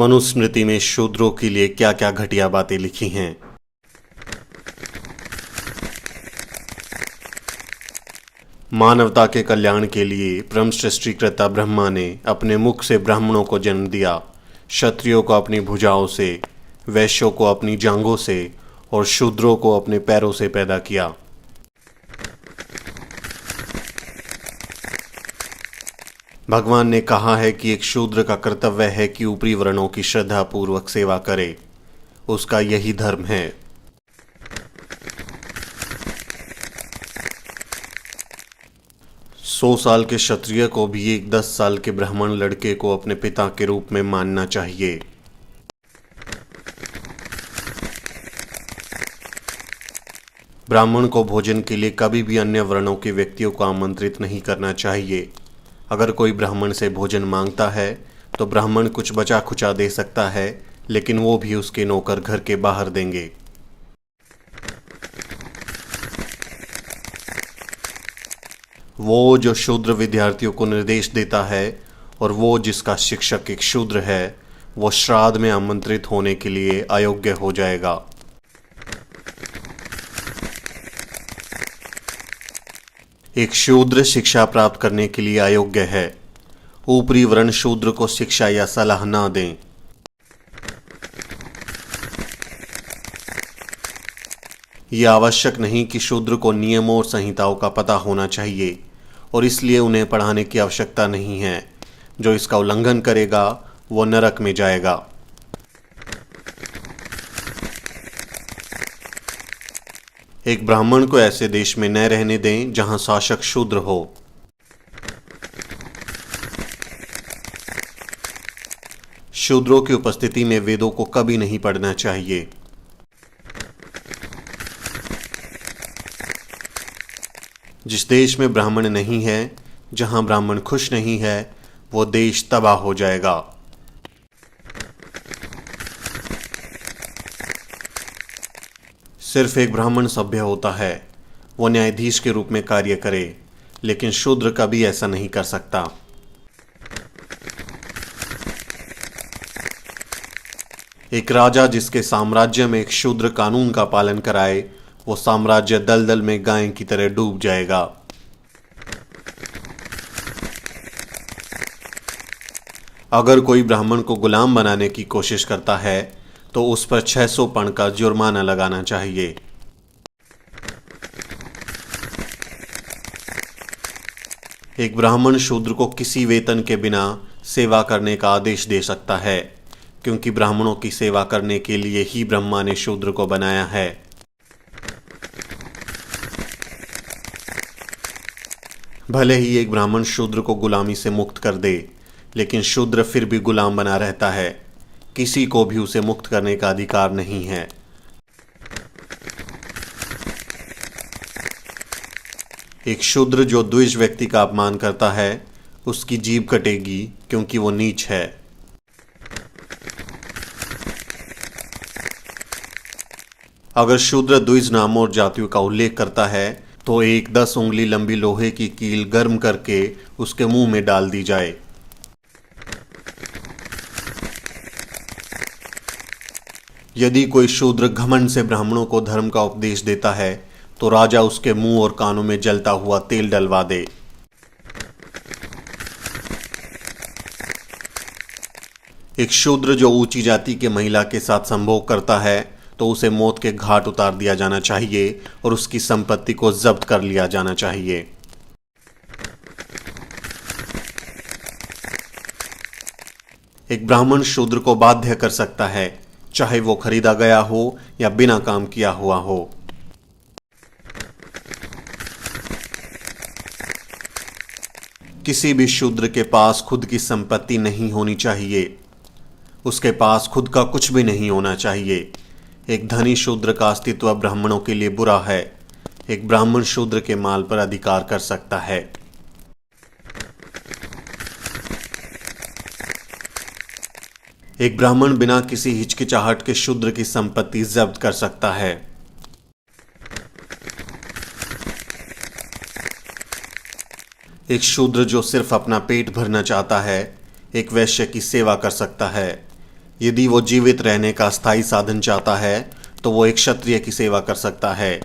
मनुस्मृति में शूद्रों के लिए क्या क्या घटिया बातें लिखी हैं। मानवता के कल्याण के लिए परम सृष्टिकर्ता ब्रह्मा ने अपने मुख से ब्राह्मणों को जन्म दिया, क्षत्रियों को अपनी भुजाओं से, वैश्यों को अपनी जांघों से और शूद्रों को अपने पैरों से पैदा किया। भगवान ने कहा है कि एक शूद्र का कर्तव्य है कि ऊपरी वर्णों की श्रद्धापूर्वक सेवा करे, उसका यही धर्म है। सौ साल के क्षत्रिय को भी एक 10 साल के ब्राह्मण लड़के को अपने पिता के रूप में मानना चाहिए। ब्राह्मण को भोजन के लिए कभी भी अन्य वर्णों के व्यक्तियों को आमंत्रित नहीं करना चाहिए। अगर कोई ब्राह्मण से भोजन मांगता है तो ब्राह्मण कुछ बचा खुचा दे सकता है, लेकिन वो भी उसके नौकर घर के बाहर देंगे। वो जो शूद्र विद्यार्थियों को निर्देश देता है और वो जिसका शिक्षक एक शूद्र है, वो श्राद्ध में आमंत्रित होने के लिए अयोग्य हो जाएगा। एक शूद्र शिक्षा प्राप्त करने के लिए अयोग्य है। ऊपरी वर्ण शूद्र को शिक्षा या सलाह ना दें। यह आवश्यक नहीं कि शूद्र को नियमों और संहिताओं का पता होना चाहिए और इसलिए उन्हें पढ़ाने की आवश्यकता नहीं है। जो इसका उल्लंघन करेगा वो नरक में जाएगा। एक ब्राह्मण को ऐसे देश में न रहने दें जहां शासक शूद्र हो। शूद्रों की उपस्थिति में वेदों को कभी नहीं पढ़ना चाहिए। जिस देश में ब्राह्मण नहीं है, जहां ब्राह्मण खुश नहीं है, वो देश तबाह हो जाएगा। सिर्फ एक ब्राह्मण सभ्य होता है, वो न्यायाधीश के रूप में कार्य करे, लेकिन शूद्र कभी ऐसा नहीं कर सकता। एक राजा जिसके साम्राज्य में एक शूद्र कानून का पालन कराए, वो साम्राज्य दलदल में गाय की तरह डूब जाएगा। अगर कोई ब्राह्मण को गुलाम बनाने की कोशिश करता है तो उस पर 600 पण का जुर्माना लगाना चाहिए। एक ब्राह्मण शूद्र को किसी वेतन के बिना सेवा करने का आदेश दे सकता है, क्योंकि ब्राह्मणों की सेवा करने के लिए ही ब्रह्मा ने शूद्र को बनाया है। भले ही एक ब्राह्मण शूद्र को गुलामी से मुक्त कर दे, लेकिन शूद्र फिर भी गुलाम बना रहता है। किसी को भी उसे मुक्त करने का अधिकार नहीं है। एक शूद्र जो द्विज व्यक्ति का अपमान करता है, उसकी जीभ कटेगी, क्योंकि वो नीच है। अगर शूद्र द्विज नामों और जातियों का उल्लेख करता है तो एक 10 उंगली लंबी लोहे की कील गर्म करके उसके मुंह में डाल दी जाए। यदि कोई शूद्र घमंड से ब्राह्मणों को धर्म का उपदेश देता है तो राजा उसके मुंह और कानों में जलता हुआ तेल डलवा दे। एक शूद्र जो ऊंची जाति के महिला के साथ संभोग करता है तो उसे मौत के घाट उतार दिया जाना चाहिए और उसकी संपत्ति को जब्त कर लिया जाना चाहिए। एक ब्राह्मण शूद्र को बाध्य कर सकता है, चाहे वो खरीदा गया हो या बिना काम किया हुआ हो। किसी भी शूद्र के पास खुद की संपत्ति नहीं होनी चाहिए। उसके पास खुद का कुछ भी नहीं होना चाहिए। एक धनी शूद्र का अस्तित्व ब्राह्मणों के लिए बुरा है। एक ब्राह्मण शूद्र के माल पर अधिकार कर सकता है। एक ब्राह्मण बिना किसी हिचकिचाहट के शूद्र की संपत्ति जब्त कर सकता है। एक शूद्र जो सिर्फ अपना पेट भरना चाहता है, एक वैश्य की सेवा कर सकता है। यदि वो जीवित रहने का स्थायी साधन चाहता है तो वो एक क्षत्रिय की सेवा कर सकता है,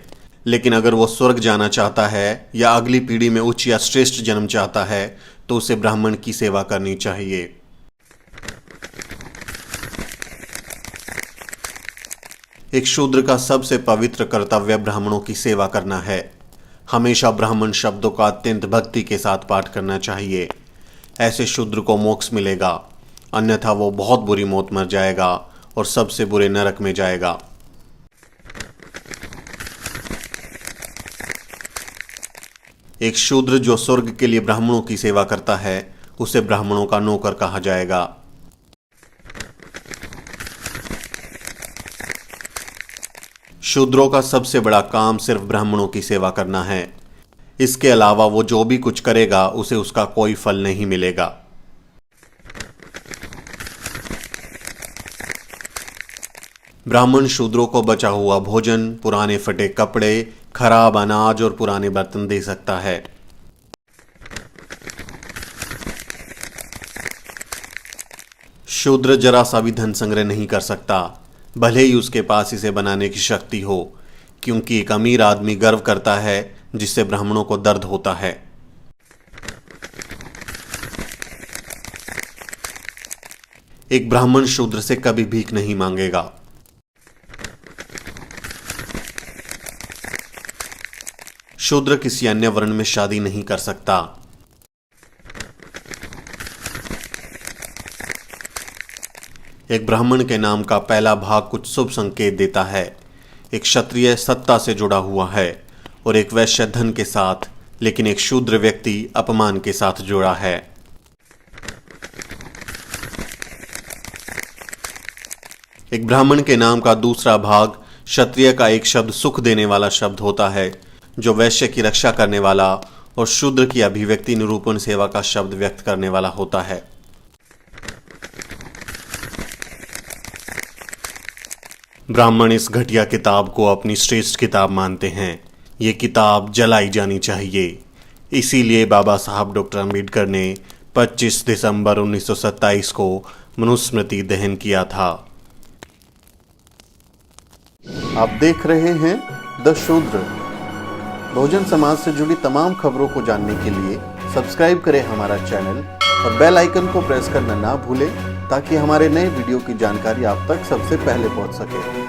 लेकिन अगर वो स्वर्ग जाना चाहता है या अगली पीढ़ी में उच्च या श्रेष्ठ जन्म चाहता है तो उसे ब्राह्मण की सेवा करनी चाहिए। एक शूद्र का सबसे पवित्र कर्तव्य ब्राह्मणों की सेवा करना है। हमेशा ब्राह्मण शब्दों का अत्यंत भक्ति के साथ पाठ करना चाहिए। ऐसे शूद्र को मोक्ष मिलेगा, अन्यथा वो बहुत बुरी मौत मर जाएगा और सबसे बुरे नरक में जाएगा। एक शूद्र जो स्वर्ग के लिए ब्राह्मणों की सेवा करता है उसे ब्राह्मणों का नौकर कहा जाएगा। शूद्रों का सबसे बड़ा काम सिर्फ ब्राह्मणों की सेवा करना है। इसके अलावा वो जो भी कुछ करेगा उसे उसका कोई फल नहीं मिलेगा। ब्राह्मण शूद्रों को बचा हुआ भोजन, पुराने फटे कपड़े, खराब अनाज और पुराने बर्तन दे सकता है। शूद्र जरा सा भी धन संग्रह नहीं कर सकता, भले ही उसके पास इसे बनाने की शक्ति हो, क्योंकि एक अमीर आदमी गर्व करता है जिससे ब्राह्मणों को दर्द होता है। एक ब्राह्मण शूद्र से कभी भीख नहीं मांगेगा। शूद्र किसी अन्य वर्ण में शादी नहीं कर सकता। एक ब्राह्मण के नाम का पहला भाग कुछ शुभ संकेत देता है। एक क्षत्रिय सत्ता से जुड़ा हुआ है और एक वैश्य धन के साथ, लेकिन एक शूद्र व्यक्ति अपमान के साथ जुड़ा है। एक ब्राह्मण के नाम का दूसरा भाग क्षत्रिय का एक शब्द सुख देने वाला शब्द होता है, जो वैश्य की रक्षा करने वाला और शूद्र की अभिव्यक्ति निरूपण सेवा का शब्द व्यक्त करने वाला होता है। ब्राह्मण इस घटिया किताब को अपनी श्रेष्ठ किताब मानते हैं। ये किताब जलाई जानी चाहिए। इसीलिए बाबा साहब डॉक्टर अम्बेडकर ने 25 दिसंबर 1927 को मनुस्मृति दहन किया था। आप देख रहे हैं द शूद्र। बहुजन समाज से जुड़ी तमाम खबरों को जानने के लिए सब्सक्राइब करें हमारा चैनल और बेल आइकन को प्रेस करना ना भूलें, ताकि हमारे नए वीडियो की जानकारी आप तक सबसे पहले पहुंच सके।